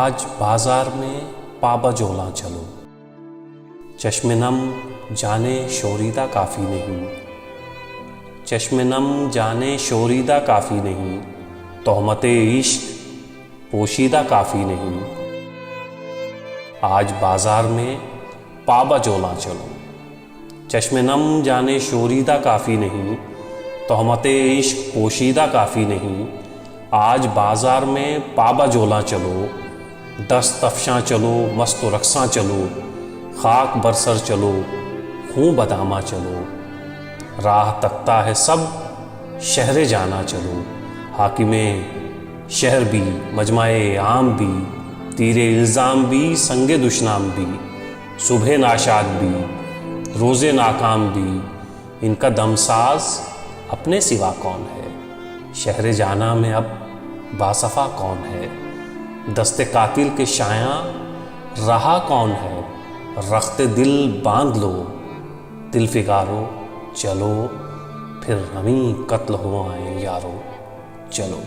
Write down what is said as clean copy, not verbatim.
आज बाजार में पाबजोला चलो, चश्मे-नम जाने शोरीदा काफ़ी नहीं, चश्मे-नम जाने शोरीदा काफ़ी नहीं, तोहमते इश्क पोशीदा काफ़ी नहीं। आज बाजार में पाबजोला चलो, चश्मे-नम जाने शोरीदा काफ़ी नहीं, तोहमते इश्क पोशीदा काफ़ी नहीं। आज बाजार में पाबजोला चलो, दस्त अफशां चलो, मस्त रक्सां चलो, खाक बरसर चलो, खूं बदामा चलो। राह तकता है सब शहरे जाना चलो, हाकिमे शहर भी, मजमाए आम भी, तीरे इल्ज़ाम भी, संगे दुश्नाम भी, सुबह नाशाद भी, रोज़े नाकाम भी। इनका दमसाज अपने सिवा कौन है, शहरे जाना में अब बासफ़ा कौन है। दस्ते कातिल के शायां रहा कौन है, रख्ते दिल बांध लो, दिल फिगारो चलो, फिर हमी कत्ल हो आए यारो चलो।